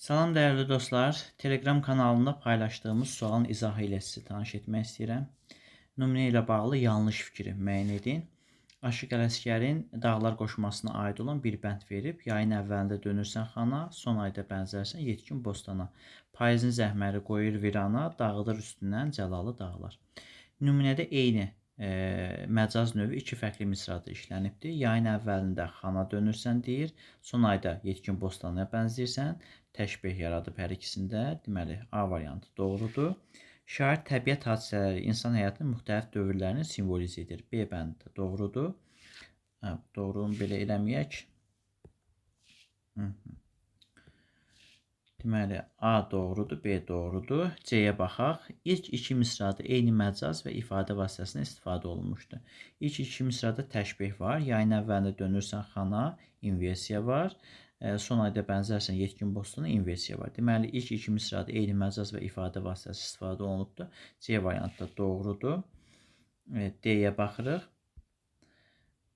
Salam dəyərli dostlar, Telegram kanalında paylaşdığımız sualın izahı ilə sizi tanış etmək istəyirəm. Nümunə ilə bağlı yanlış fikri müəyyən edin. Aşıq Ələsgərin Dağlar qoşmasına aid olan bir bənd verib. Yayın əvvəlində dönürsən xana, son ayda bənzərsən yetkin bostana. Payızın zəhməri qoyur virana, dağıdır üstündən cəlalı dağlar. Nümunədə eyni məcaz növü iki fərqli misrada işlənibdir. Yayın əvvəlində xana dönürsən deyir, son ayda yetkin bostanaya bənzəyirsən, təşbeh yaradıb hər ikisində. Deməli, A variantı doğrudur. Şair təbiət hadisələri insan həyatının müxtəlif dövrlərini simvolizə edir. B bəndi doğrudur. Doğrunu belə eləməyək. Deməli, A doğrudur, B doğrudur. C-yə baxaq. İlk iki misrada eyni məcaz və ifadə vasitəsindən istifadə olunmuşdur. İlk iki misrada təşbeh var. Yayın əvvəlində dönürsən xana, inversiya var. Son ayda bənzərsən yetkin bostana, inversiya var. Deməli, ilk iki misrada eyni məcaz və ifadə vasitəsi istifadə olunubdur. C variantı da doğrudur. D-yə baxırıq.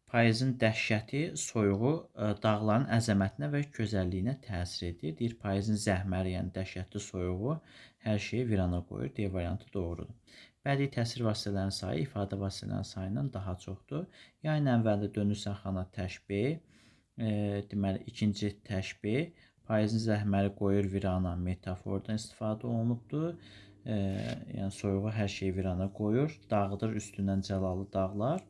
Payızın dəhşəti, soyuğu dağların əzəmətinə və gözəlliyinə təsir edir. Deyir, payızın zəhməri, yəni dəhşətli soyuğu hər şeyi virana qoyur. D variantı doğrudur. Bədii təsir vasitələrinin sayı ifadə vasitələrinin sayından daha çoxdur. Yayın əvvəlində dönürsən xana təşbeh. Deməli, ikinci təşbeh. Payızın zəhməri qoyur virana metafordan istifadə olunubdur. Yəni, soyuğu hər şeyi virana qoyur. Dağıdır üstündən cəlalı dağlar.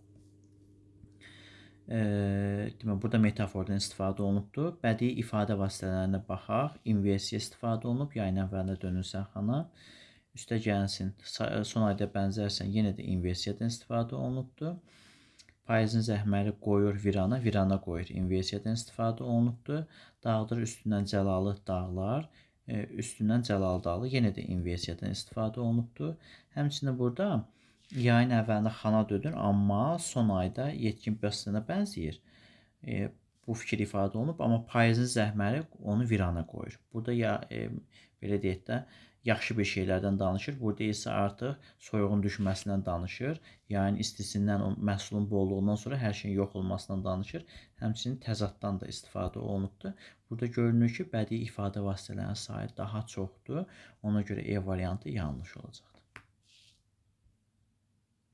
Deməli, burada metafordan istifadə olunubdur. Bədii ifadə vasitələrinə baxaq. İnversiya istifadə olunub. Yayın əvvəlində dönürsən xana. Üstə gəlsin, son ayda bənzərsən, yenə də inversiyadan istifadə olunubdur. Payızın zəhməri qoyur virana, virana qoyur. İnversiyadan istifadə olunubdur. Dağıdır üstündən cəlalı dağlar. Üstündən cəlalı dağlar, yenə də inversiyadan istifadə olunubdur. Həmçinin burada yayın əvvəlində xana dönür, amma son ayda yetkin bostana bənzəyir. Bu fikir ifadə olunub, amma payızın zəhməri onu virana qoyur. Burada belə deyək də, yaxşı bir şeylərdən danışır. Burada isə artıq soyuğun düşməsindən danışır. Yayın istisindən, məhsulun bolluğundan sonra hər şeyin yox olmasından danışır. Həmçinin təzaddan da istifadə olunubdur. Burada görünür ki, bədii ifadə vasitələrinin sayı daha çoxdur. Ona görə E variantı yanlış olacaq.